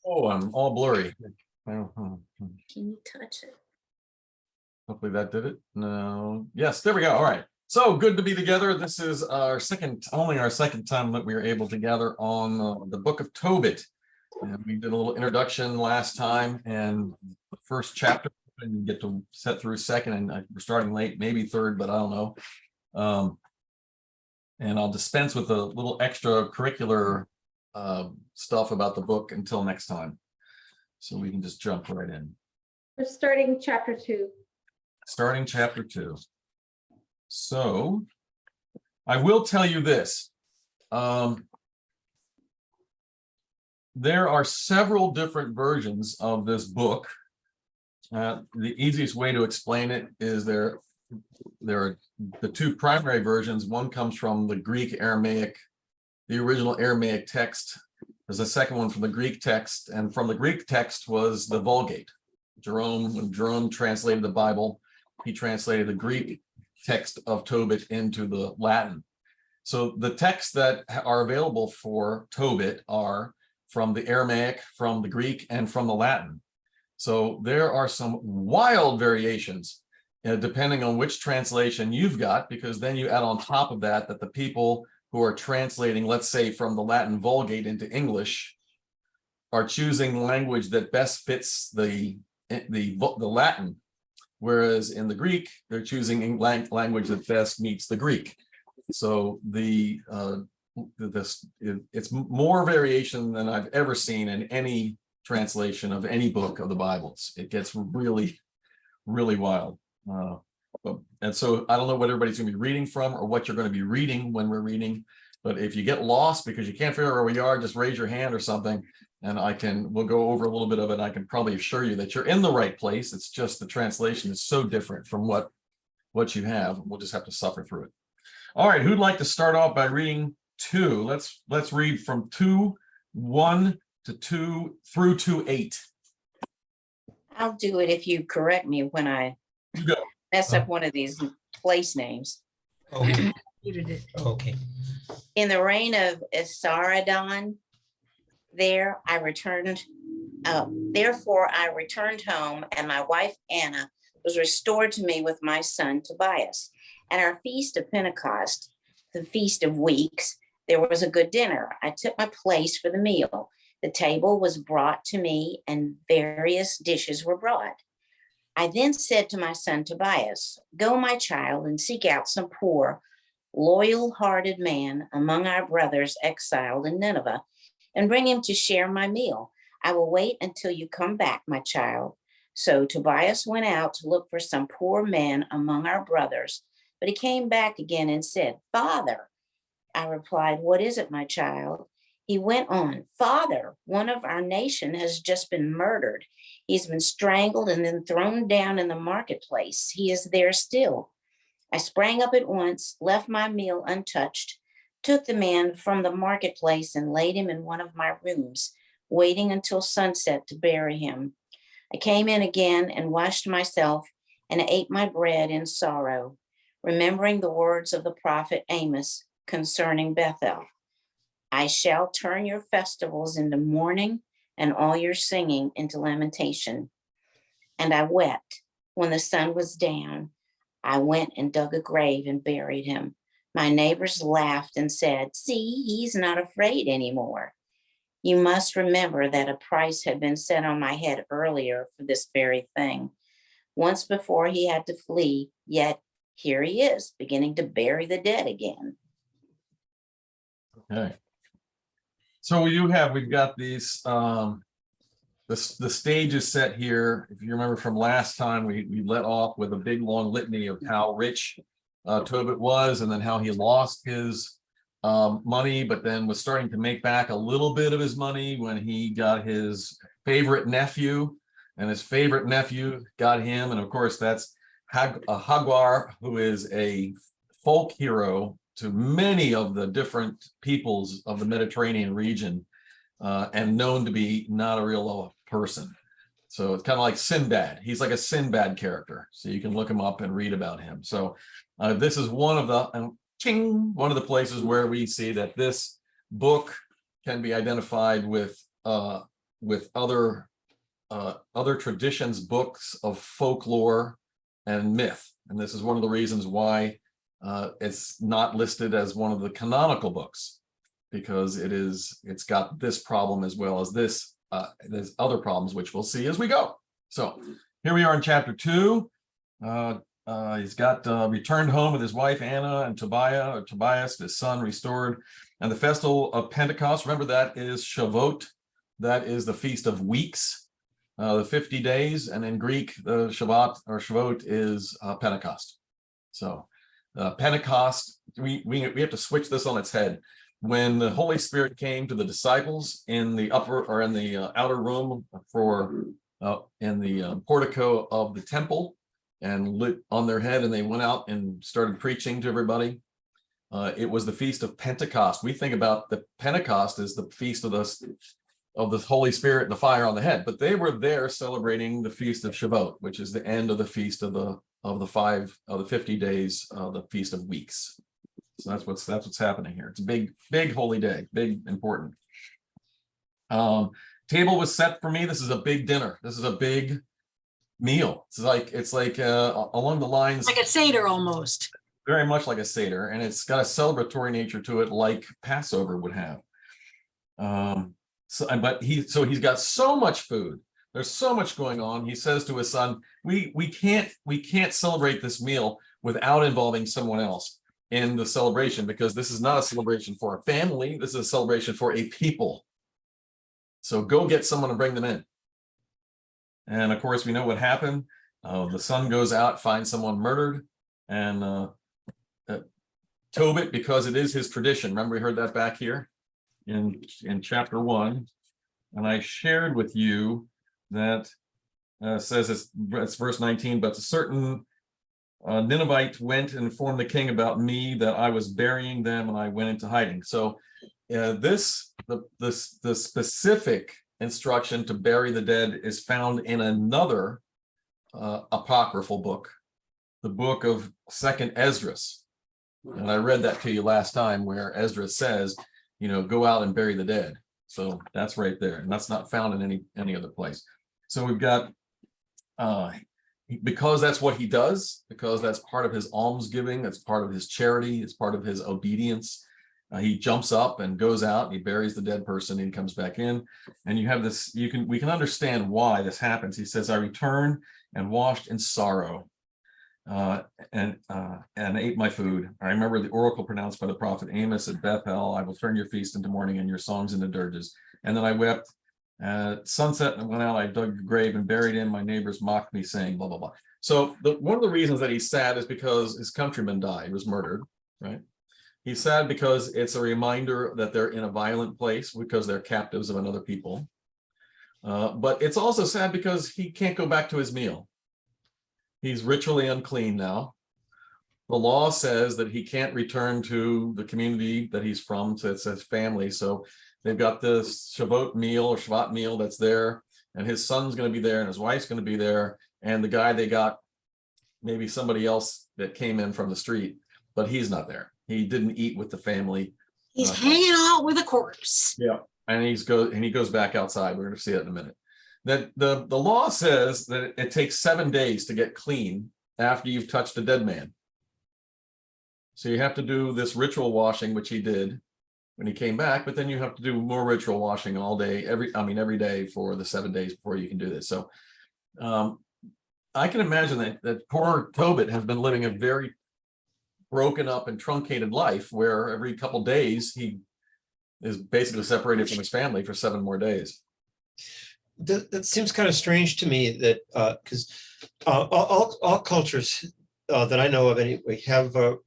Oh, I'm all blurry. Can you touch it? Hopefully that did it. No. Yes, there we go. All right. So good to be together. This is only our second time that we were able to gather on the book of Tobit. And we did a little introduction last time and the first chapter, and get to set through second, and we're starting late, maybe third, but I don't know. And I'll dispense with a little extracurricular stuff about the book until next time. So we can just jump right in. We're starting chapter 2. Starting chapter 2. So I will tell you this. There are several different versions of this book. The easiest way to explain it is there are the two primary versions. One comes from the Greek Aramaic, the original Aramaic text. There's a second one from the Greek text, and from the Greek text was the Vulgate. When Jerome translated the Bible, he translated the Greek text of Tobit into the Latin. So the texts that are available for Tobit are from the Aramaic, from the Greek, and from the Latin. So there are some wild variations depending on which translation you've got, because then you add on top of that the people who are translating, let's say, from the Latin Vulgate into English are choosing language that best fits the Latin, whereas in the Greek, they're choosing language that best meets the Greek. So it's more variation than I've ever seen in any translation of any book of the Bibles. It gets really, really wild. And so I don't know what everybody's going to be reading from or what you're going to be reading when we're reading, but if you get lost because you can't figure out where we are, just raise your hand or something, and we'll go over a little bit of it. I can probably assure you that you're in the right place. It's just the translation is so different from what you have. We'll just have to suffer through it. All right, who'd like to start off by reading 2? Let's read from 2:1 to 2 through 2:8. I'll do it if you correct me when I mess up one of these place names. Okay. Okay. In the reign of Esarhaddon, therefore I returned home, and my wife Anna was restored to me with my son Tobias. At our feast of Pentecost, the Feast of Weeks, there was a good dinner. I took my place for the meal. The table was brought to me, and various dishes were brought. I then said to my son Tobias, "Go, my child, and seek out some poor, loyal-hearted man among our brothers exiled in Nineveh, and bring him to share my meal. I will wait until you come back, my child." So Tobias went out to look for some poor man among our brothers, but he came back again and said, "Father." I replied, "What is it, my child?" He went on, "Father, one of our nation has just been murdered. He's been strangled and then thrown down in the marketplace. He is there still." I sprang up at once, left my meal untouched, took the man from the marketplace and laid him in one of my rooms, waiting until sunset to bury him. I came in again and washed myself and ate my bread in sorrow, remembering the words of the prophet Amos concerning Bethel. "I shall turn your festivals into mourning and all your singing into lamentation." And I wept when the sun was down. I went and dug a grave and buried him. My neighbors laughed and said, "See, he's not afraid anymore." You must remember that a price had been set on my head earlier for this very thing. Once before he had to flee, yet here he is, beginning to bury the dead again. Okay. So we've got these, the stage is set here. If you remember from last time, we let off with a big long litany of how rich Tobit was, and then how he lost his money, but then was starting to make back a little bit of his money when he got his favorite nephew, and his favorite nephew got him. And of course, that's Hagar, who is a folk hero to many of the different peoples of the Mediterranean region, and known to be not a real person. So it's kind of like Sinbad. He's like a Sinbad character. So you can look him up and read about him. So this is one of the places where we see that this book can be identified with with other traditions, books of folklore and myth. And this is one of the reasons why it's not listed as one of the canonical books, because it's got this problem as well as this. There's other problems which we'll see as we go. So here we are in chapter 2. He's got returned home with his wife Anna and Tobias, his son, restored. And the festival of Pentecost, remember, that is Shavuot. That is the Feast of Weeks, the 50 days. And in Greek, the Shavuot is Pentecost. So Pentecost, we have to switch this on its head. When the Holy Spirit came to the disciples in the upper or in the outer room in the portico of the temple, and lit on their head, and they went out and started preaching to everybody. It was the Feast of Pentecost. We think about the Pentecost as the feast of the Holy Spirit and the fire on the head, but they were there celebrating the Feast of Shavuot, which is the end of the feast of the 50 days, the Feast of Weeks. So that's what's happening here. It's a big holy day, big important. Table was set for me. This is a big dinner. This is a big meal. It's like along the lines, like a Seder almost. Very much like a Seder, and it's got a celebratory nature to it, like Passover would have. But he's got so much food. There's so much going on. He says to his son, we can't celebrate this meal without involving someone else in the celebration, because this is not a celebration for a family. This is a celebration for a people. So go get someone and bring them in. And of course, we know what happened. The son goes out, finds someone murdered, and Tobit, because it is his tradition. Remember, we heard that back here in chapter 1, and I shared with you that says it's verse 19. But a certain Ninevite went and informed the king about me, that I was burying them, and I went into hiding. So the specific instruction to bury the dead is found in another apocryphal book, the book of 2nd Esdras. And I read that to you last time, where Esdras says, go out and bury the dead. So that's right there, and that's not found in any other place. So we've got because that's what he does, because that's part of his almsgiving, that's part of his charity, it's part of his obedience. He jumps up and goes out, he buries the dead person, and he comes back in. And you have this, we can understand why this happens. He says, I returned and washed in sorrow, and ate my food. I remember the oracle pronounced by the prophet Amos at Bethel, I will turn your feast into mourning and your songs into dirges. And then I wept. At sunset, and went out, I dug a grave and buried in. My neighbors mocked me, saying, blah, blah, blah. So one of the reasons that he's sad is because his countryman died, he was murdered, right? He's sad because it's a reminder that they're in a violent place, because they're captives of another people. But it's also sad because he can't go back to his meal. He's ritually unclean now. The law says that he can't return to the community that he's from, so it's his family. So they've got this Shavuot meal that's there, and his son's going to be there, and his wife's going to be there, and the guy they got, maybe somebody else that came in from the street, but he's not there. He didn't eat with the family. He's hanging out with a corpse. Yeah, and he goes back outside. We're going to see it in a minute. That the law says that it takes 7 days to get clean after you've touched a dead man. So you have to do this ritual washing, which he did when he came back, but then you have to do more ritual washing all day, every day for the 7 days before you can do this. So I can imagine that poor Tobit has been living a very broken up and truncated life, where every couple of days he is basically separated from his family for 7 more days. That seems kind of strange to me, that because all cultures that I know of anyway have a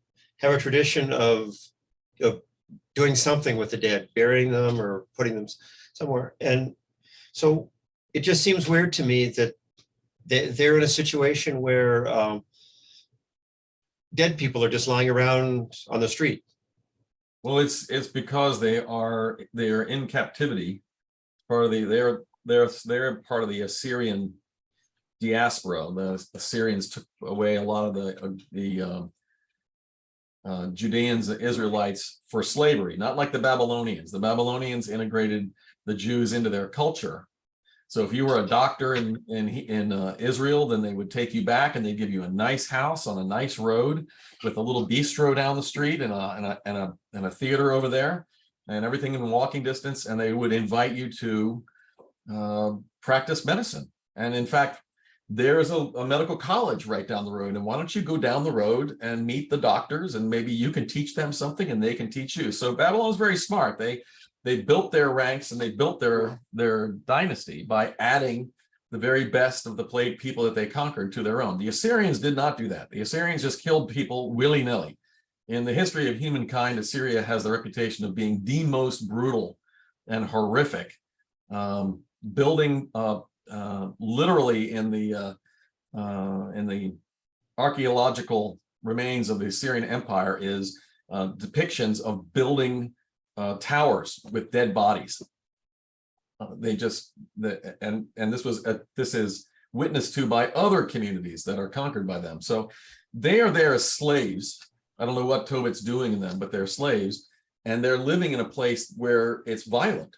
tradition of doing something with the dead, burying them or putting them somewhere. And so it just seems weird to me that they're in a situation where dead people are just lying around on the street. Well, it's because they are in captivity. They're part of the Assyrian diaspora. The Assyrians took away a lot of the Judeans, the Israelites, for slavery, not like the Babylonians. The Babylonians integrated the Jews into their culture, So if you were a doctor in Israel, then they would take you back and they'd give you a nice house on a nice road with a little bistro down the street and a theater over there and everything in walking distance. And they would invite you to practice medicine. And in fact, there's a medical college right down the road. And why don't you go down the road and meet the doctors, and maybe you can teach them something and they can teach you. So Babylon was very smart. They built their ranks and they built their dynasty by adding the very best of the people that they conquered to their own. The Assyrians did not do that. The Assyrians just killed people willy-nilly. In the history of humankind, Assyria has the reputation of being the most brutal and horrific, building literally in the archaeological remains of the Assyrian Empire is depictions of building towers with dead bodies. This is witnessed to by other communities that are conquered by them. So they are there as slaves. I don't know what Tobit's doing in them, but they're slaves, and they're living in a place where it's violent.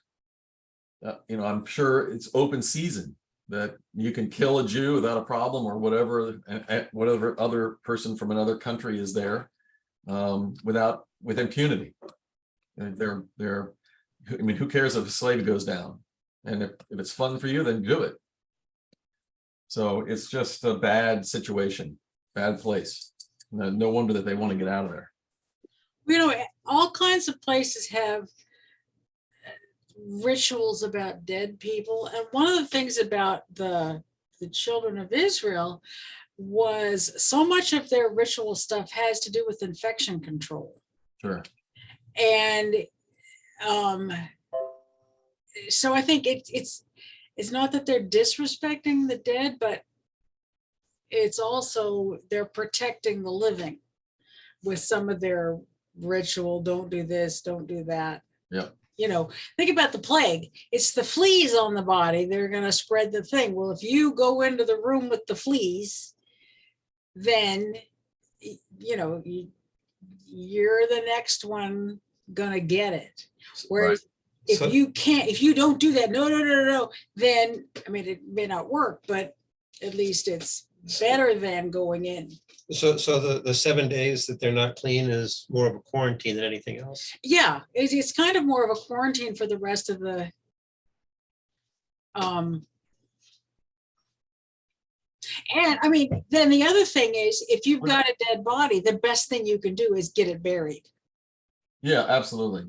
I'm sure it's open season that you can kill a Jew without a problem, or whatever other person from another country is there with impunity. And who cares if a slave goes down? And if it's fun for you, then do it. So it's just a bad situation, bad place. No wonder that they want to get out of there. All kinds of places have rituals about dead people. And one of the things about the children of Israel was so much of their ritual stuff has to do with infection control. Sure. And so I think it's not that they're disrespecting the dead, but it's also they're protecting the living with some of their ritual. Don't do this, don't do that. Yeah. Think about the plague. It's the fleas on the body. They're going to spread the thing. Well, if you go into the room with the fleas, then, you're the next one going to get it. Whereas Right. if you don't do that, no, then, it may not work, but at least it's better than going in. So the 7 days that they're not clean is more of a quarantine than anything else. Yeah, it's kind of more of a quarantine for the rest of the and then the other thing is, if you've got a dead body, the best thing you can do is get it buried. Yeah, absolutely.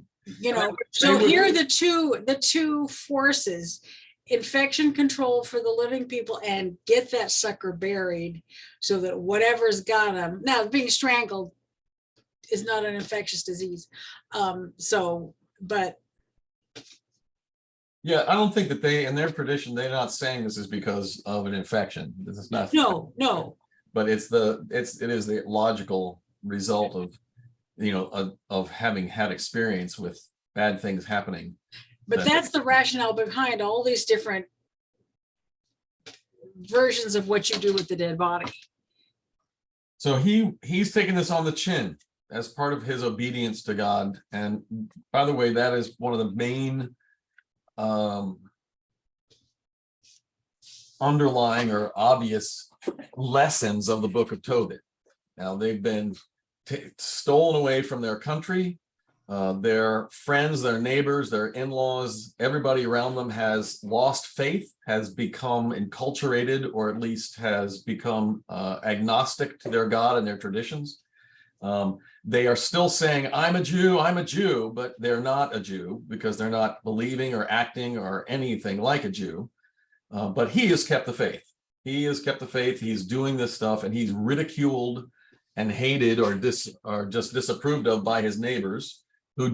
So here are the two forces: infection control for the living people and get that sucker buried so that whatever's got them. Now, being strangled is not an infectious disease. But yeah, I don't think that in their tradition, they're not saying this is because of an infection. This is not. No. But it is the logical result of having had experience with bad things happening. But that's the rationale behind all these different versions of what you do with the dead body. So he's taking this on the chin as part of his obedience to God. And by the way, that is one of the main underlying or obvious lessons of the book of Tobit. Now, they've been stolen away from their country. Their friends, their neighbors, their in-laws, everybody around them has lost faith, has become enculturated, or at least has become agnostic to their God and their traditions. They are still saying, I'm a Jew, but they're not a Jew because they're not believing or acting or anything like a Jew. But he has kept the faith. He has kept the faith. He's doing this stuff, and he's ridiculed and hated or just disapproved of by his neighbors who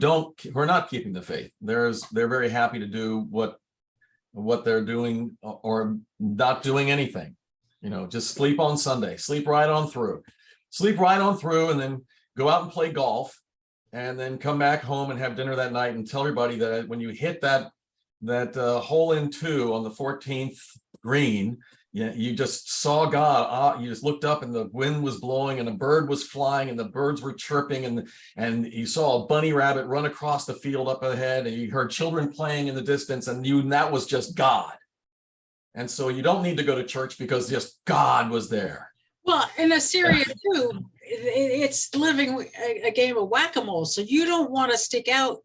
are not keeping the faith. They're very happy to do what they're doing or not doing anything. Just sleep on Sunday, sleep right on through, and then go out and play golf, and then come back home and have dinner that night and tell everybody that when you hit that hole in two on the 14th green, you just saw God. You just looked up and the wind was blowing and a bird was flying and the birds were chirping and you saw a bunny rabbit run across the field up ahead and you heard children playing in the distance and that was just God. And so you don't need to go to church because just God was there. Well, in Assyria too, it's living a game of whack-a-mole. So you don't want to stick out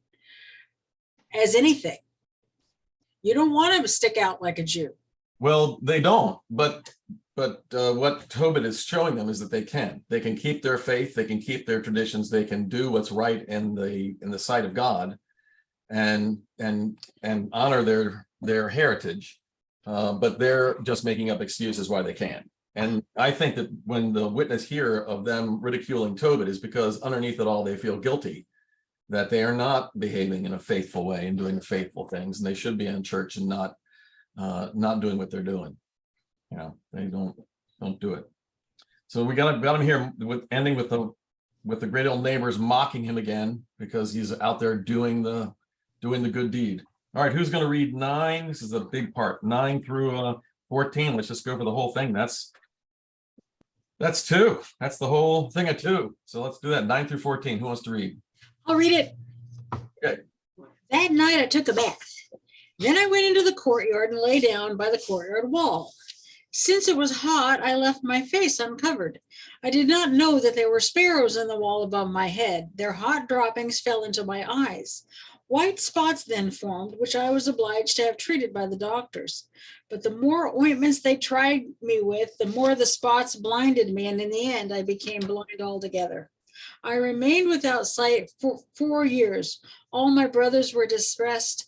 as anything. You don't want to stick out like a Jew. Well, they don't, but what Tobit is showing them is that they can keep their faith, they can keep their traditions, they can do what's right in the sight of God, and honor their heritage, but they're just making up excuses why they can't. And I think that when the witness here of them ridiculing Tobit is because underneath it all they feel guilty that they are not behaving in a faithful way and doing the faithful things, and they should be in church and not doing what they're doing. You know, they don't do it. So we got him here with ending with the great old neighbors mocking him again because he's out there doing the good deed. All right, who's going to read 9? This is a big part, 9 through 14. Let's just go for the whole thing. That's 2. That's the whole thing of 2. So let's do that. 9 through 14. Who wants to read? I'll read it. Okay. That night I took a bath. Then I went into the courtyard and lay down by the courtyard wall. Since it was hot, I left my face uncovered. I did not know that there were sparrows in the wall above my head. Their hot droppings fell into my eyes. White spots then formed, which I was obliged to have treated by the doctors. But the more ointments they tried me with, the more the spots blinded me, and in the end I became blind altogether. I remained without sight for 4 years. All my brothers were distressed.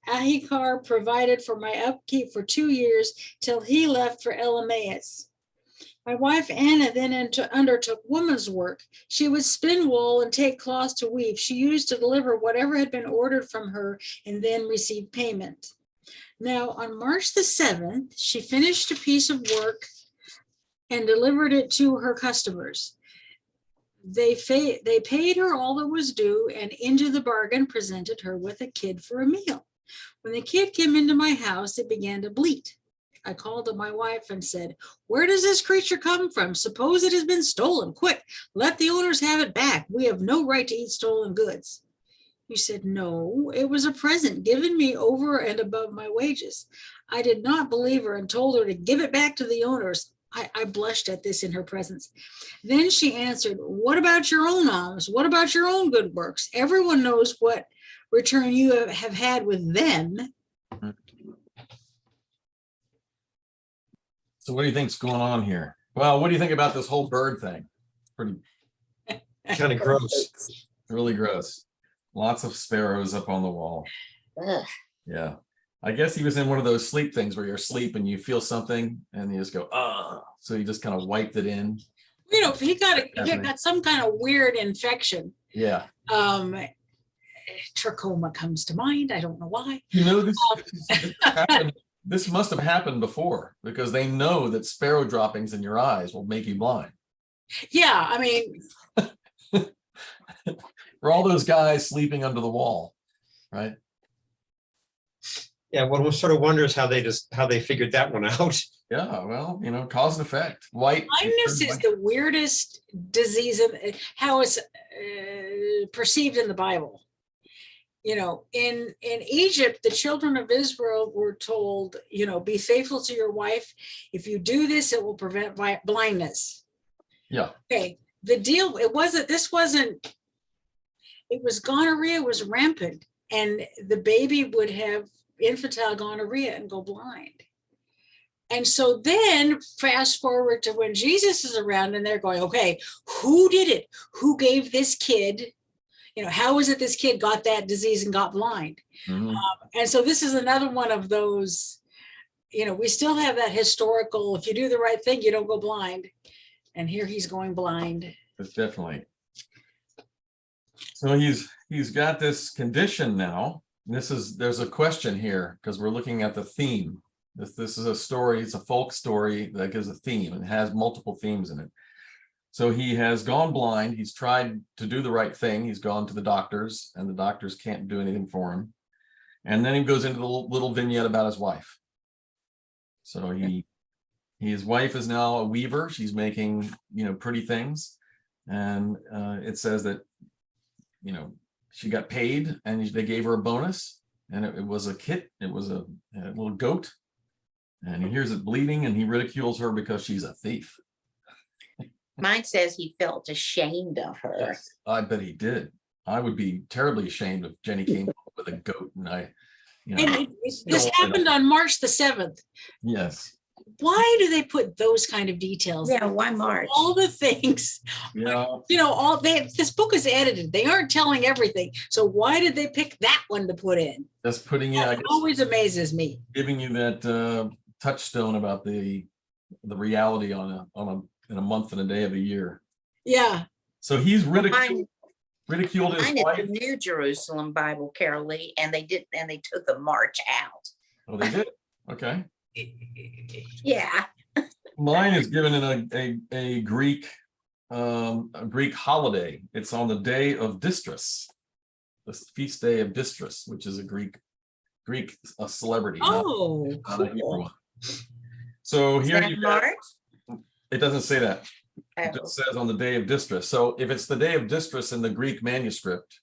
Ahikar provided for my upkeep for 2 years till he left for Elamaeus. My wife Anna then undertook woman's work. She would spin wool and take cloth to weave. She used to deliver whatever had been ordered from her and then receive payment. Now, on March the 7th, she finished a piece of work and delivered it to her customers. They paid her all that was due and into the bargain presented her with a kid for a meal. When the kid came into my house, it began to bleat. I called to my wife and said, "Where does this creature come from? Suppose it has been stolen. Quick, let the owners have it back. We have no right to eat stolen goods." He said, "No, it was a present given me over and above my wages." I did not believe her and told her to give it back to the owners. I blushed at this in her presence. Then she answered, "What about your own alms? What about your own good works? Everyone knows what return you have had with them." So what do you think's going on here? Well, what do you think about this whole bird thing? Pretty Kind of gross. really gross. Lots of sparrows up on the wall. Ugh. Yeah. I guess he was in one of those sleep things where you're asleep and you feel something and you just go, so you just kind of wiped it in. You know, if he got some kind of weird infection. Yeah. Trachoma comes to mind. I don't know why. You know, this must have happened before because they know that sparrow droppings in your eyes will make you blind. Yeah, I mean. For all those guys sleeping under the wall, right? Yeah, one sort of wonders how they figured that one out. Yeah, well, you know, cause and effect. White. Blindness is the weirdest disease of how it's perceived in the Bible. You know, in Egypt, the children of Israel were told, you know, be faithful to your wife. If you do this, it will prevent blindness. Yeah. Okay. The deal, it was gonorrhea was rampant, and the baby would have infantile gonorrhea and go blind. And so then fast forward to when Jesus is around and they're going, okay, who did it? Who gave this kid, you know, how is it this kid got that disease and got blind? Mhm. And so this is another one of those, you know, we still have that historical, if you do the right thing, you don't go blind. And here he's going blind. It's definitely. So he's got this condition now. There's a question here because we're looking at the theme. This is a story, it's a folk story that gives a theme and has multiple themes in it. So he has gone blind. He's tried to do the right thing. He's gone to the doctors and the doctors can't do anything for him. And then he goes into the little vignette about his wife. So his wife is now a weaver. She's making, you know, pretty things. And it says that, you know, she got paid and they gave her a bonus, and it was a kit. It was a little goat. And he hears it bleeding and he ridicules her because she's a thief. Mine says he felt ashamed of her. Yes, I bet he did. I would be terribly ashamed if Jenny came home with a goat and This happened on March the 7th. yes. Why do they put those kind of details? Yeah, why March? All the things, Yeah. this book is edited. They aren't telling everything. So why did they pick that one to put in? Just putting in, I That guess, always amazes me. giving you that touchstone about the reality in a month and a day of a year. Yeah. So he's ridiculed Mine his is wife. the New Jerusalem Bible, Carol Lee, and they took the March out. Oh, they did. Okay. Yeah. Mine is given in a Greek holiday. It's on the day of Distress, the feast day of Distress, which is a Greek celebrity. Oh, not a Hebrew cool. one. So Is here that you got, March? it doesn't say that. It Oh, just says on the day of distress. So if it's the day of distress in the Greek manuscript,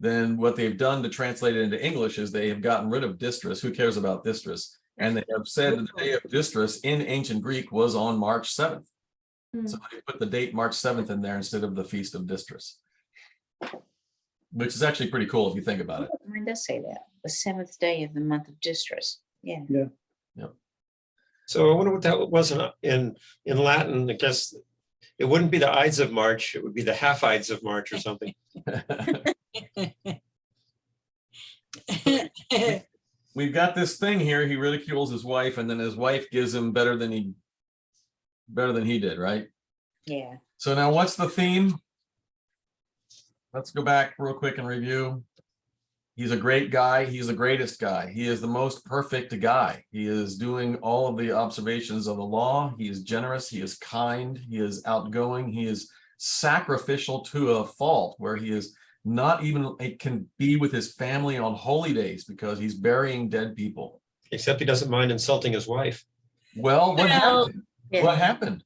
then what they've done to translate it into English is they have gotten rid of distress. Who cares about distress? And they have said that the day of distress in ancient Greek was on March 7th. Hmm. So they put the date March 7th in there instead of the Feast of Distress, which is actually pretty cool if you think about it. Mine does say that, the 7th day of the month of distress. Yeah. So I wonder what that was in Latin. I guess it wouldn't be the Ides of March. It would be the half Ides of March or something. We've got this thing here. He ridicules his wife, and then his wife gives him better than he did, right? Yeah. So now what's the theme? Let's go back real quick and review. He's a great guy. He's the greatest guy. He is the most perfect guy. He is doing all of the observations of the law. He is generous. He is kind. He is outgoing. He is sacrificial to a fault where he is not even, it can be with his family on holy days because he's burying dead people. Except he doesn't mind insulting his wife. Well, what happened? Yeah. What happened?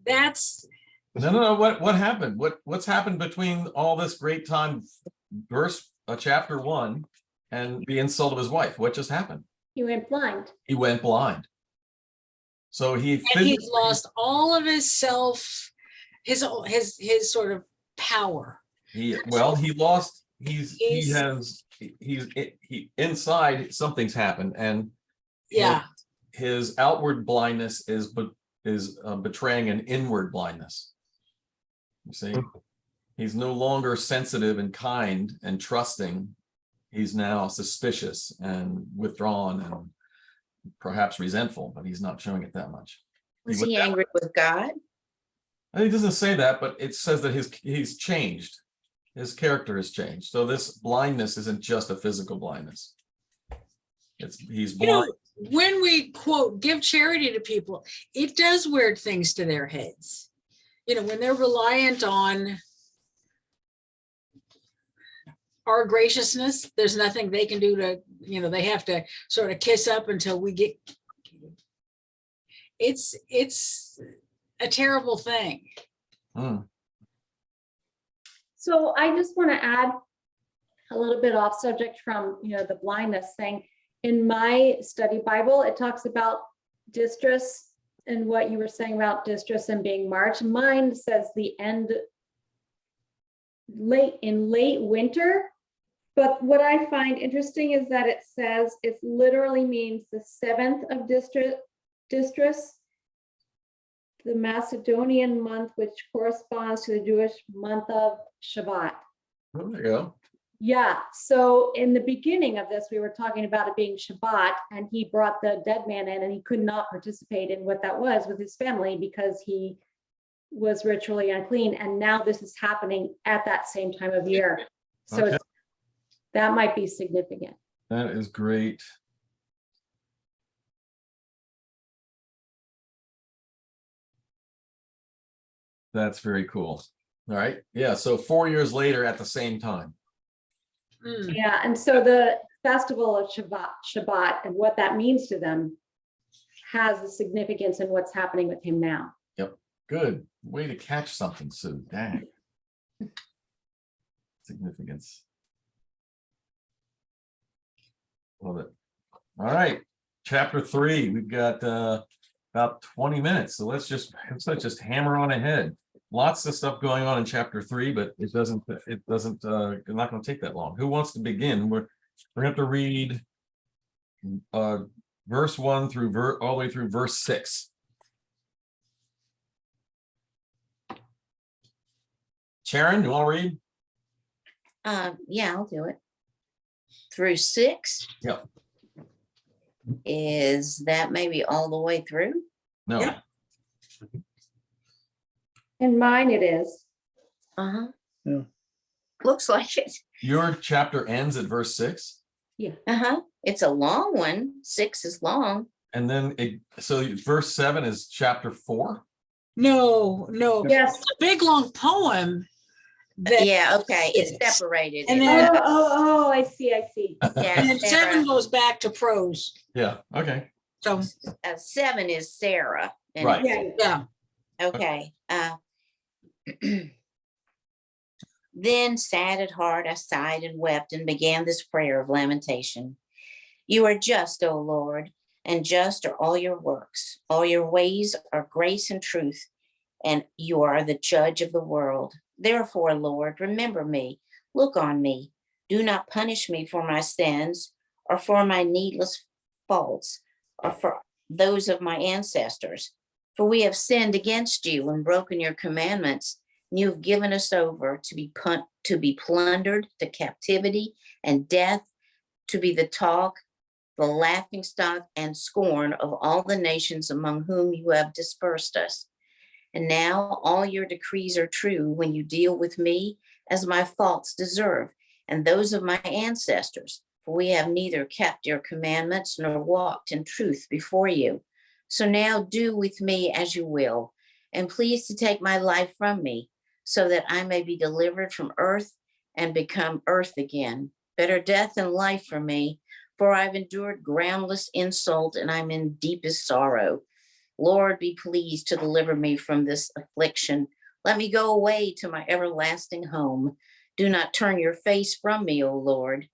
That's No. What happened? What's happened between all this great time, chapter 1, and the insult of his wife? What just happened? He went blind. He went blind. So and he's lost all of his his sort of power. he lost. He's inside. Something's happened, and Yeah. his outward blindness is betraying an inward blindness. You see, he's no longer sensitive and kind and trusting. He's now suspicious and withdrawn and perhaps resentful, but he's not showing it that much. Was he angry with God? He doesn't say that, but it says that he's changed. His character has changed. So this blindness isn't just a physical blindness. He's blind. When we quote, give charity to people, it does weird things to their heads. When they're reliant on our graciousness, there's nothing they can do to, they have to sort of kiss up until we get. It's a terrible thing. Hmm. So I just want to add a little bit off subject from, the blindness thing. In my study Bible, it talks about distress and what you were saying about distress and being March. Mine says the end late winter. But what I find interesting is that it says it literally means the 7th of distress, the Macedonian month, which corresponds to the Jewish month of Shabbat. Oh, there you go. Yeah, so in the beginning of this, we were talking about it being Shabbat, and he brought the dead man in, and he could not participate in what that was with his family because he was ritually unclean. And now this is happening at that same time of year. So Okay. that might be significant. That is great. That's very cool. All right. Yeah. So 4 years later at the same time. Mm. Yeah, and so the festival of Shabbat and what that means to them has a significance in what's happening with him now. Yep. Good. Way to catch something, Sue. Dang. Significance. Love it. All right. chapter 3. We've got about 20 minutes, so let's just hammer on ahead. Lots of stuff going on in chapter 3, but it's not going to take that long. Who wants to begin? We're going to have to read verse 1 through all the way through verse 6. Sharon, you want to read? Yeah, I'll do it. Through 6? Yep. Is that maybe all the way through? No. Yeah. In mine it is. Uh-huh. Yeah. Looks like it. Your chapter ends at verse 6, Uh-huh. It's a long one. 6 is long. and then so verse 7 is chapter 4. No, Yes. it's a big long poem. That, Yeah, okay. It's Six. separated. And It then- does. I see. Yeah, and then Sarah. 7 goes back to prose. Yeah. Okay. So 7 is Sarah. and Right. it's- Yeah. yeah, Okay. Then, sad at heart, I sighed and wept and began this prayer of lamentation. You are just, O Lord, and just are all your works. All your ways are grace and truth, and you are the judge of the world. Therefore, Lord, remember me. Look on me. Do not punish me for my sins or for my needless faults or for those of my ancestors. For we have sinned against you and broken your commandments. And you have given us over to be plundered to captivity and death, to be the talk, the laughingstock and scorn of all the nations among whom you have dispersed us. And now all your decrees are true when you deal with me as my faults deserve, and those of my ancestors, for we have neither kept your commandments nor walked in truth before you. So now do with me as you will, and please to take my life from me, so that I may be delivered from earth and become earth again. Better death than life for me, for I've endured groundless insult and I'm in deepest sorrow. Lord, be pleased to deliver me from this affliction. Let me go away to my everlasting home. Do not turn your face from me, O Lord.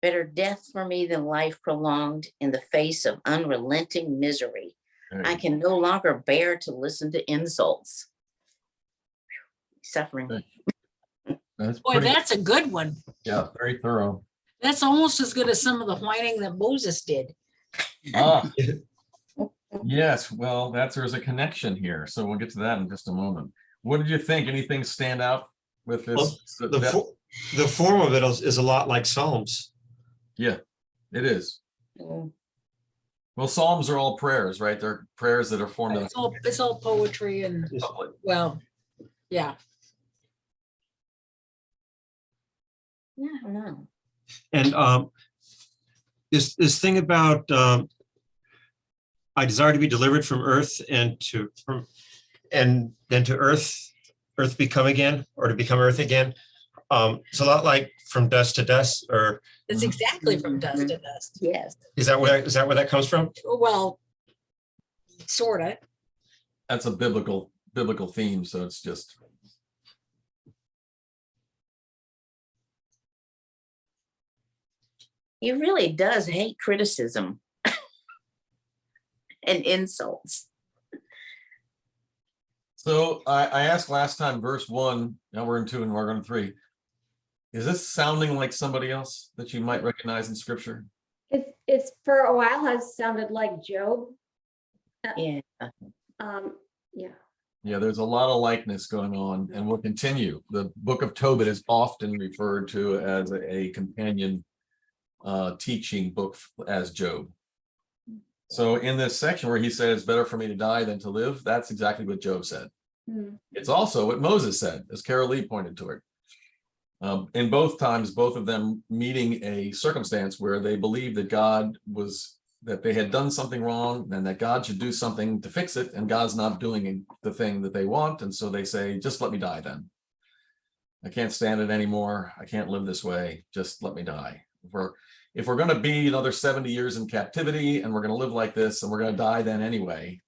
Better death for me than life prolonged in the face of unrelenting misery. I can no longer bear to listen to insults. Suffering. That's boy, pretty, that's a good one. yeah, very thorough. That's almost as good as some of the whining that Moses did. Ah, yes. Well, there's a connection here, so we'll get to that in just a moment. What did you think? Anything stand out with this? The form of it is a lot like Psalms. Yeah, it is. Mm. Well, Psalms are all prayers, right? They're prayers that are formed out It's all poetry and, of well, yeah. Yeah, I don't know. And this thing about I desire to be delivered from earth and then to earth become again, or to become earth again. It's a lot like from dust to dust, or It's exactly from dust to dust. Yes. is that where that comes from? Well, sort of. That's a biblical theme, so it's just. He really does hate criticism and insults. So I asked last time, verse 1, now we're in 2 and we're going to 3. Is this sounding like somebody else that you might recognize in scripture? It's for a while has sounded like Job. Yeah. Yeah. Yeah, there's a lot of likeness going on, and we'll continue. The book of Tobit is often referred to as a companion teaching book as Job. So in this section where he said it's better for me to die than to live, that's exactly what Job said. Hmm. It's also what Moses said, as Carol Lee pointed to it. In both times, both of them meeting a circumstance where they believed that they had done something wrong and that God should do something to fix it, and God's not doing the thing that they want. And so they say, just let me die then. I can't stand it anymore. I can't live this way. Just let me die. If we're going to be another 70 years in captivity and we're going to live like this and we're going to die then anyway,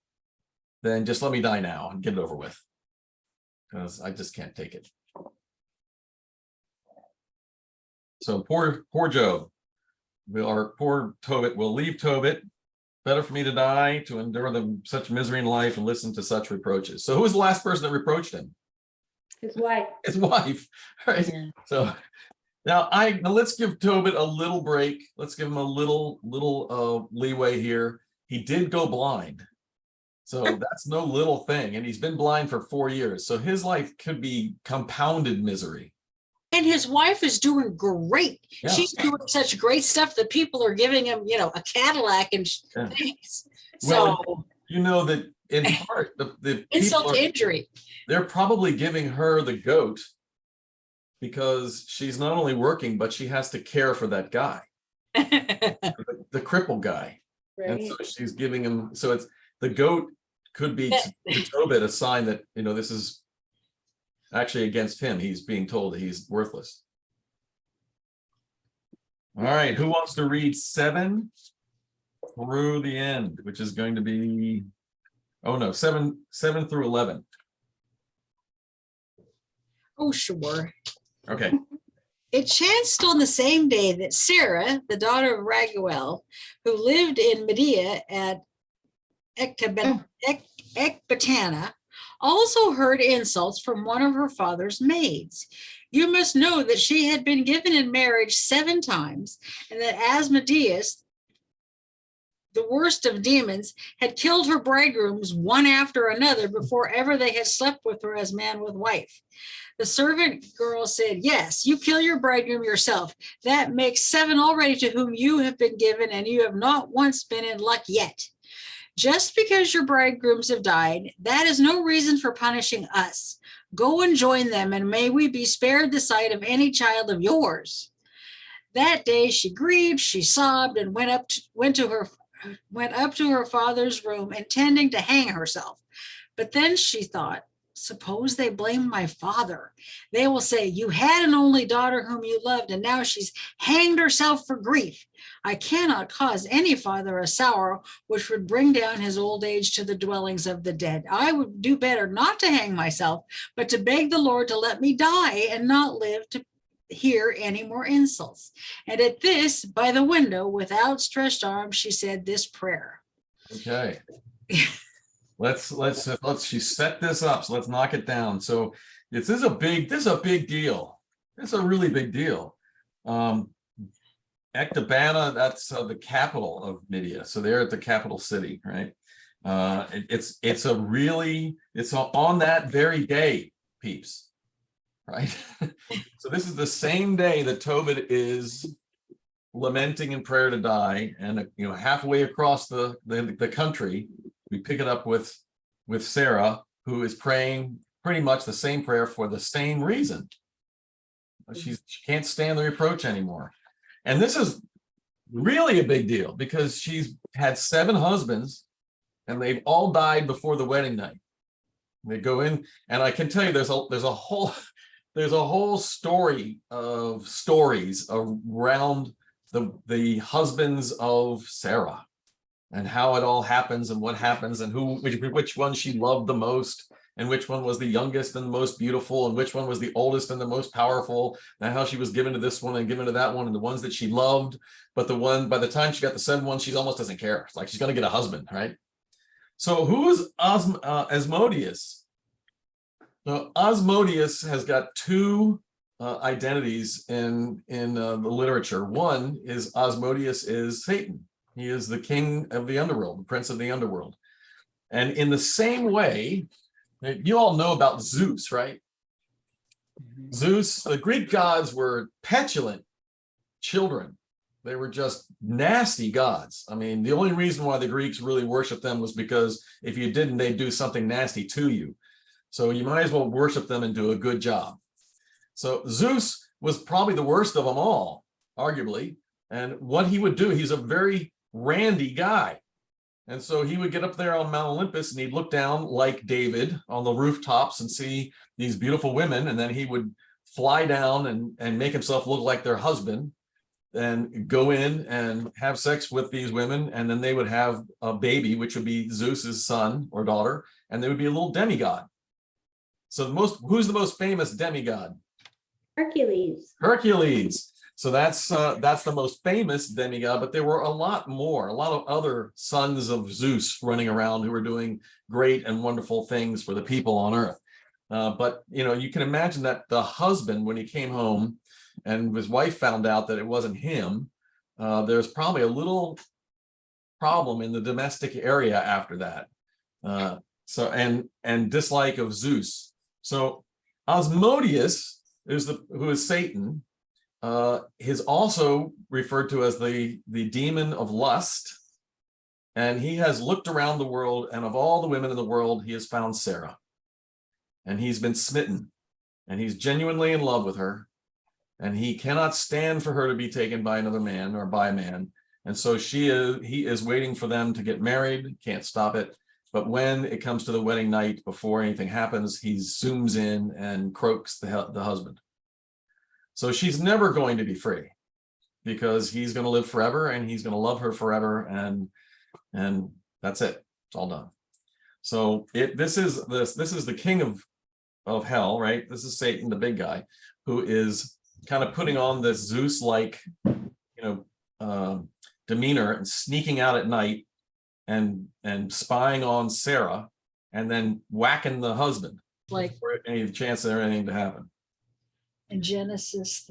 then just let me die now and get it over with, because I just can't take it. So poor Job. Our poor Tobit will leave Tobit better for me to die, to endure such misery in life and listen to such reproaches. So who was the last person that reproached him? His wife. His wife, right? Yeah. So now let's give Tobit a little break. Let's give him a little leeway here. He did go blind. So that's no little thing. And he's been blind for 4 years. So his life could be compounded misery. And his wife is doing great. Yeah. She's doing such great stuff that people are giving him, a Cadillac and Yeah. things. Well, So you know that in part, the insult people to injury. they're probably giving her the goat because she's not only working, but she has to care for that guy, the crippled guy. And Right. so she's giving him, so it's the goat could be to Tobit a sign that, this is actually against him. He's being told that he's worthless. All right, who wants to read 7 through the end, which is going to be, 7 through 11. Oh, sure. Okay. It chanced on the same day that Sarah, the daughter of Raguel, who lived in Medea at Ecbatana, also heard insults from one of her father's maids. You must know that she had been given in marriage 7 times, and that Asmodeus, the worst of demons, had killed her bridegrooms one after another before ever they had slept with her as man with wife. The servant girl said, yes, you kill your bridegroom yourself. That makes 7 already to whom you have been given, and you have not once been in luck yet. Just because your bridegrooms have died, that is no reason for punishing us. Go and join them, and may we be spared the sight of any child of yours. That day she grieved, she sobbed, and went up to her father's room, intending to hang herself. But then she thought, suppose they blame my father. They will say, you had an only daughter whom you loved, and now she's hanged herself for grief. I cannot cause any father a sorrow which would bring down his old age to the dwellings of the dead. I would do better not to hang myself, but to beg the Lord to let me die and not live to hear any more insults. And at this, by the window, with outstretched arms, she said this prayer. Okay. She set this up, so let's knock it down. So this is a big deal. It's a really big deal. Ecbatana, that's the capital of Medea. So they're at the capital city, right? It's on that very day, peeps, right? So this is the same day that Tobit is lamenting in prayer to die, and halfway across the country, we pick it up with Sarah, who is praying pretty much the same prayer for the same reason. She can't stand the reproach anymore. And this is really a big deal because she's had 7 husbands and they've all died before the wedding night. They go in, and I can tell you there's a whole story of stories around the husbands of Sarah and how it all happens and what happens and which one she loved the most and which one was the youngest and the most beautiful and which one was the oldest and the most powerful, and how she was given to this one and given to that one, and the ones that she loved, but by the time she got the 7th one, she almost doesn't care. It's like she's going to get a husband, right? So who is Asmodeus? So Asmodeus has got 2 identities in the literature. One is Asmodeus is Satan. He is the king of the underworld, the prince of the underworld. And in the same way, you all know about Zeus, right? Zeus, the Greek gods were petulant children. They were just nasty gods. I mean, the only reason why the Greeks really worshiped them was because if you didn't, they'd do something nasty to you. So you might as well worship them and do a good job. So Zeus was probably the worst of them all, arguably. And what he would do, he's a very randy guy. And so he would get up there on Mount Olympus and he'd look down like David on the rooftops and see these beautiful women. And then he would fly down and make himself look like their husband and go in and have sex with these women. And then they would have a baby, which would be Zeus's son or daughter. And they would be a little demigod. So who's the most famous demigod? Hercules. Hercules. So that's the most famous demigod, but there were a lot more, a lot of other sons of Zeus running around who were doing great and wonderful things for the people on earth. But you can imagine that the husband, when he came home and his wife found out that it wasn't him, there's probably a little problem in the domestic area after that. So and dislike of Zeus. So Asmodeus who is Satan, is also referred to as the demon of lust. And he has looked around the world, and of all the women in the world, he has found Sarah. And he's been smitten, and he's genuinely in love with her. And he cannot stand for her to be taken by another man or by a man. And so he is waiting for them to get married, can't stop it. But when it comes to the wedding night, before anything happens, he zooms in and croaks the husband. So she's never going to be free, because he's going to live forever and he's going to love her forever, and that's it. It's all done. So this is the king of hell, right? This is Satan, the big guy, who is kind of putting on this Zeus-like, demeanor and sneaking out at night and spying on Sarah and then whacking the husband, Like for any chance of anything to happen. in Genesis,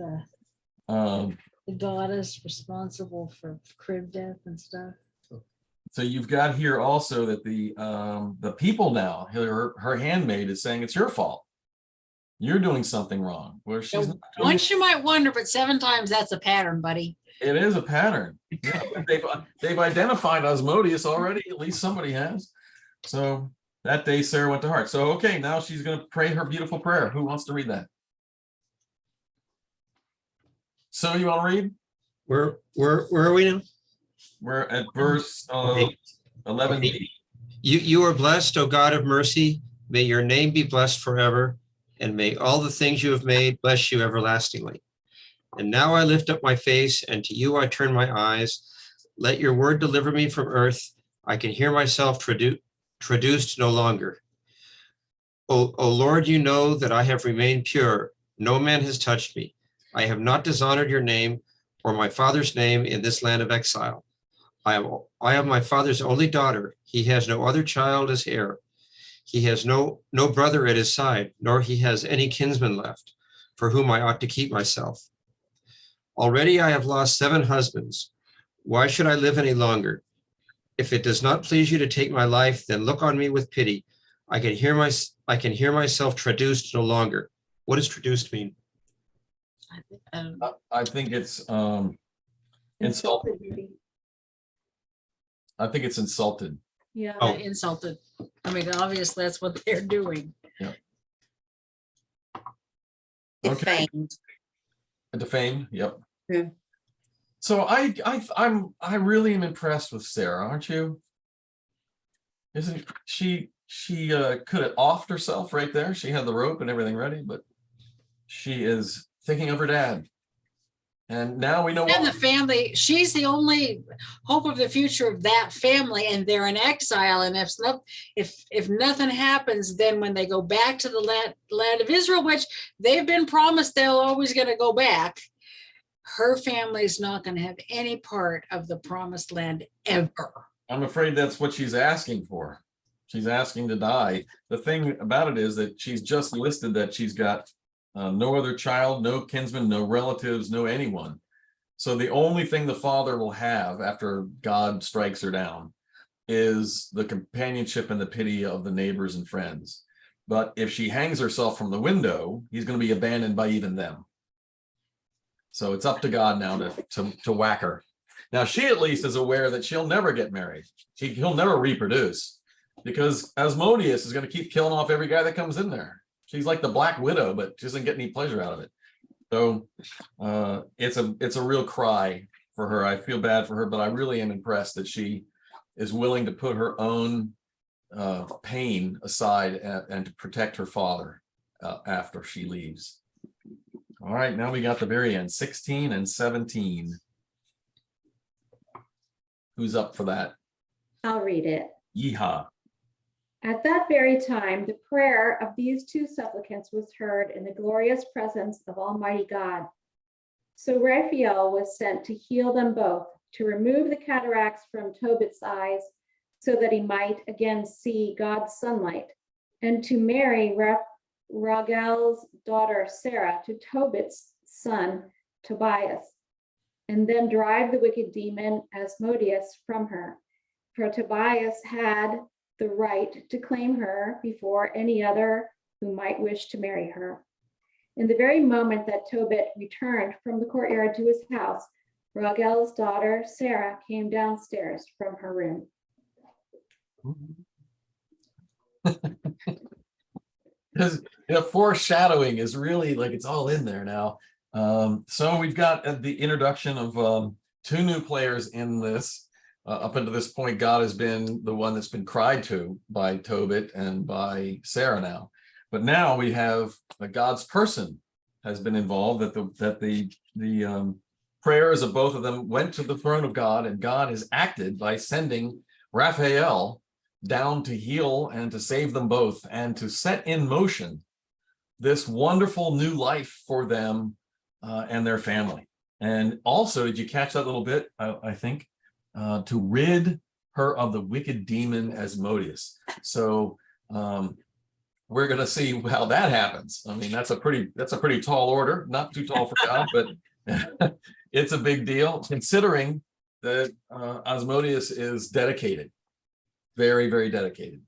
the goddess responsible for crib death and stuff. So you've got here also that the people now, her handmaid is saying it's your fault. You're doing something wrong. Where she's not doing- Once you might wonder, but 7 times that's a pattern, buddy. It is a pattern. Yeah, they've identified Asmodeus already. At least somebody has. So that day Sarah went to heart. So okay, now she's going to pray her beautiful prayer. Who wants to read that? So you want to read? Where are we now? We're at verse Okay. 11b. You are blessed, O God of mercy. May your name be blessed forever, and may all the things you have made bless you everlastingly. And now I lift up my face, and to you I turn my eyes. Let your word deliver me from earth. I can hear myself traduced no longer. O Lord, you know that I have remained pure. No man has touched me. I have not dishonored your name or my father's name in this land of exile. I am my father's only daughter. He has no other child as heir. He has no brother at his side, nor he has any kinsman left, for whom I ought to keep myself. Already I have lost 7 husbands. Why should I live any longer? If it does not please you to take my life, then look on me with pity. I can hear myself traduced no longer. What does traduced mean? I think it's insulted. maybe. I think it's insulted. Yeah. Oh. Insulted. I mean, obviously that's what they're doing. Okay. Defamed. Defamed. Yep. Hmm. So I really am impressed with Sarah, aren't you? Isn't she could have offed herself right there. She had the rope and everything ready, but she is thinking of her dad. And now we know And why. the family, she's the only hope of the future of that family, and they're in exile. And if nothing happens, then when they go back to the land of Israel, which they've been promised they're always going to go back, her family's not going to have any part of the promised land ever. I'm afraid that's what she's asking for. She's asking to die. The thing about it is that she's just listed that she's got no other child, no kinsman, no relatives, no anyone. So the only thing the father will have after God strikes her down is the companionship and the pity of the neighbors and friends. But if she hangs herself from the window, he's going to be abandoned by even them. So it's up to God now to whack her. Now she at least is aware that she'll never get married. He'll never reproduce, because Asmodeus is going to keep killing off every guy that comes in there. She's like the Black Widow, but she doesn't get any pleasure out of it. So it's a real cry for her. I feel bad for her, but I really am impressed that she is willing to put her own pain aside and to protect her father after she leaves. All right, now we got the very end, 16 and 17. Who's up for that? I'll read it. Yeehaw. At that very time, the prayer of these 2 supplicants was heard in the glorious presence of Almighty God. So Raphael was sent to heal them both, to remove the cataracts from Tobit's eyes so that he might again see God's sunlight, and to marry Raguel's daughter Sarah to Tobit's son Tobias, and then drive the wicked demon Asmodeus from her. For Tobias had the right to claim her before any other who might wish to marry her. In the very moment that Tobit returned from the courtyard to his house, Raguel's daughter Sarah came downstairs from her room. Because the foreshadowing is really like it's all in there now. So we've got the introduction of two new players in this. Up until this point, God has been the one that's been cried to by Tobit and by Sarah now. But now we have God's person has been involved, that the prayers of both of them went to the throne of God, and God has acted by sending Raphael down to heal and to save them both and to set in motion this wonderful new life for them and their family. And also, did you catch that little bit? I think to rid her of the wicked demon Asmodeus. So we're going to see how that happens. I mean, that's a pretty tall order, not too tall for God, but it's a big deal considering that Asmodeus is dedicated, very, very dedicated.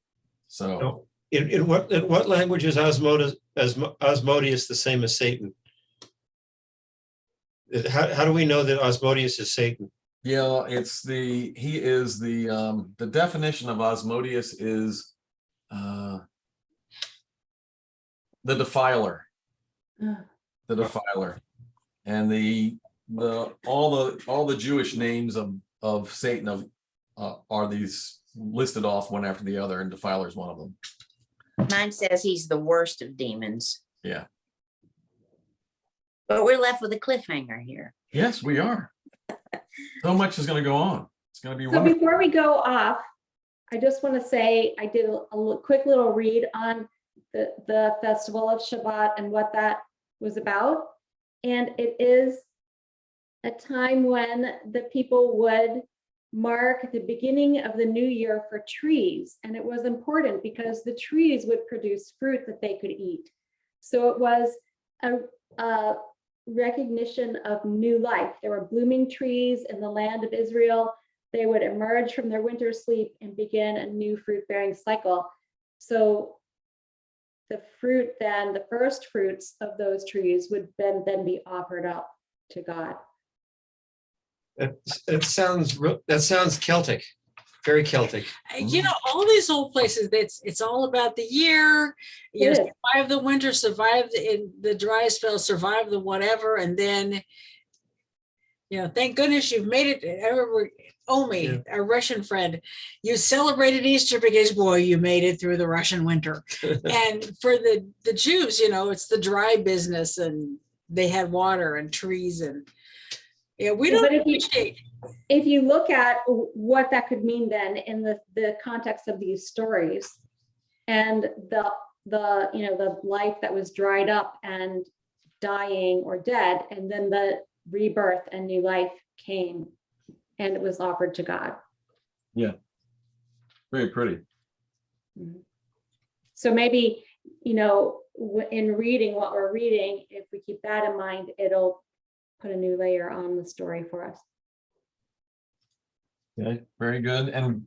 So in what language is Asmodeus the same as Satan? How do we know that Asmodeus is Satan? Yeah, he is the definition of Asmodeus is the defiler, and all the Jewish names of Satan are these listed off one after the other, and defiler is one of them. Mine says he's the worst of demons. Yeah. But we're left with a cliffhanger here. Yes, we are. So much is going to go on. It's going to be So wonderful. before we go off, I just want to say I did a quick little read on the festival of Shabbat and what that was about. And it is a time when the people would mark the beginning of the new year for trees. And it was important because the trees would produce fruit that they could eat. So it was a recognition of new life. There were blooming trees in the land of Israel. They would emerge from their winter sleep and begin a new fruit-bearing cycle. So the fruit then, the first fruits of those trees would then be offered up to God. That sounds Celtic, very Celtic. You know, all these old places, it's all about the year, you know, It is. survive the winter, survive the dry spell, survive the whatever, and then, you know, thank goodness you've made it. I remember Omi, a Russian friend, you celebrated Easter because, boy, you made it through the Russian winter. And for the Jews, you know, it's the dry business, and they had water and trees, and yeah, we don't But appreciate. if you look at what that could mean then in the context of these stories, and the life that was dried up and dying or dead, and then the rebirth and new life came and it was offered to God. Yeah. Very pretty. So maybe, you know, in reading what we're reading, if we keep that in mind, it'll put a new layer on the story for us. Okay, very good. And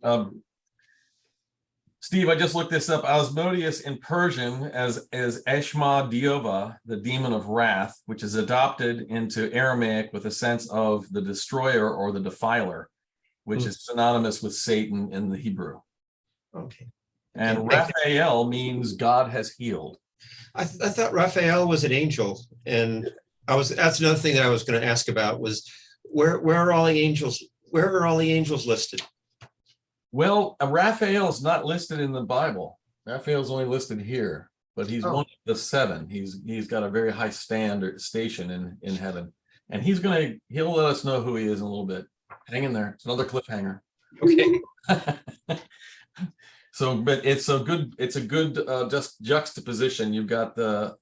Steve, I just looked this up. Asmodeus in Persian as Eshma Diova, the demon of wrath, which is adopted into Aramaic with a sense of the destroyer or the defiler, which is synonymous with Satan in the Hebrew. Okay. And Okay. Raphael means God has healed. I thought Raphael was an angel, and that's another thing that I was going to ask about was where are all the angels? Where are all the angels listed? Well, Raphael is not listed in the Bible. Raphael's only listed here, but he's one of the seven. He's got a very high station in heaven, and he'll let us know who he is in a little bit. Hang in there. It's another cliffhanger. Okay. So, but it's a good just juxtaposition. You've got the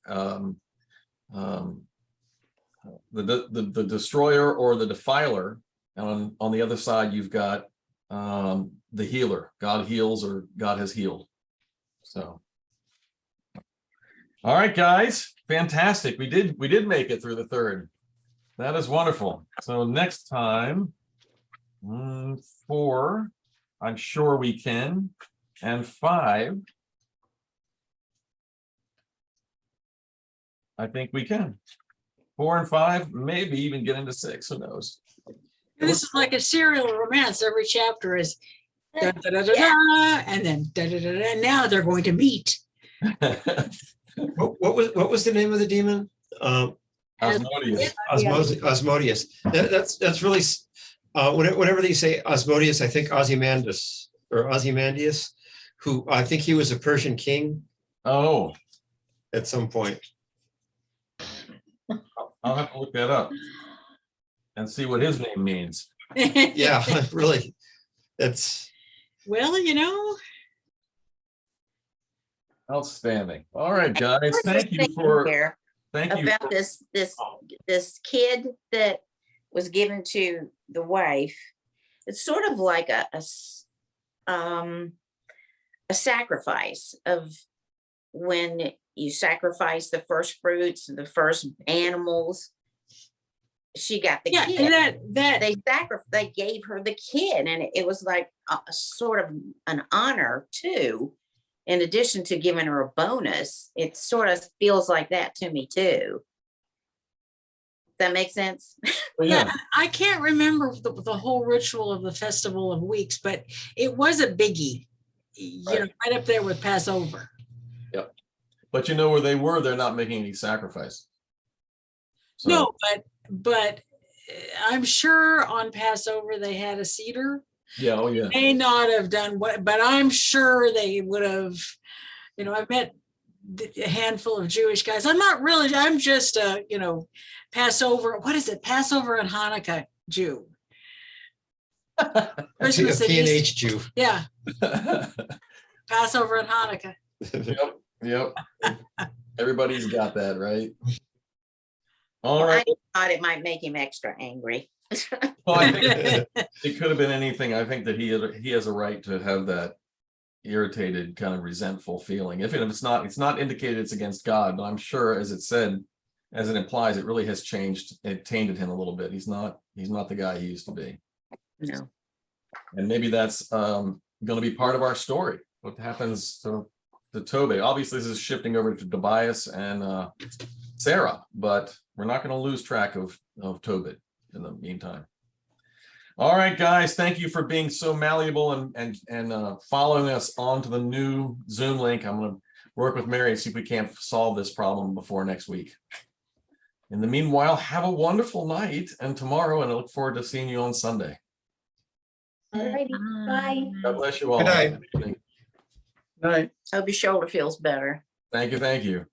the destroyer or the defiler. And on the other side, you've got the healer. God heals or God has healed. So, all right, guys, fantastic. We did make it through the third. That is wonderful. So next time, 4, I'm sure we can, and 5, I think we can. 4 and 5, maybe even get into 6. Who knows? This is like a serial romance. Every chapter is da, da, da, da, da, and then da, da, da, da, and now they're going to meet. What was the name of the demon? Asmodeus. Osmodeus. That's really whenever they say Osmodeus, I think Ozymandias or Ozymandias, who I think he was a Persian king Oh, at some point. I'll have to look that up and see what his name means. Yeah, really. It's Well, you know, Outstanding. All right, guys. I was Thank just you thinking for here about this kid that was given to the wife. It's sort of like a sacrifice of when you sacrifice the first fruits, the first animals. She got the yeah, kid. and They gave her the kid, and it was like a sort of an honor too. In addition to giving her a bonus, it sort of feels like that to me too. That makes sense? Well, yeah, I can't remember the whole ritual of the Festival of Weeks, but it was a biggie, you know, right up there with Passover. Yep. But you know where they were, they're not making any sacrifice. So, No, but I'm sure on Passover they had a cedar. yeah, oh yeah. May not have done what, but I'm sure they would have, you know, I've met a handful of Jewish guys. I'm just a, you know, Passover, what is it? Passover and Hanukkah Jew. a Christmas and P&H Easter. Jew. Yeah, Passover and Hanukkah. Yep. Everybody's got that, right? All I right. thought it might make him extra angry. Well, I think it could have been anything. I think that he has a right to have that irritated, kind of resentful feeling. If it's not indicated it's against God, but I'm sure, as it said, as it implies, it really has changed. It tainted him a little bit. He's not the guy he used to be. No. And maybe that's going to be part of our story. What happens to Tobit? Obviously, this is shifting over to Tobias and Sarah, but we're not going to lose track of Tobit in the meantime. All right, guys, thank you for being so malleable and following us onto the new Zoom link. I'm going to work with Mary and see if we can't solve this problem before next week. In the meanwhile, have a wonderful night and tomorrow, and I look forward to seeing you on Sunday. All righty, bye. God bless you all. Good night. Good evening. Night. Hope your shoulder feels better. Thank you.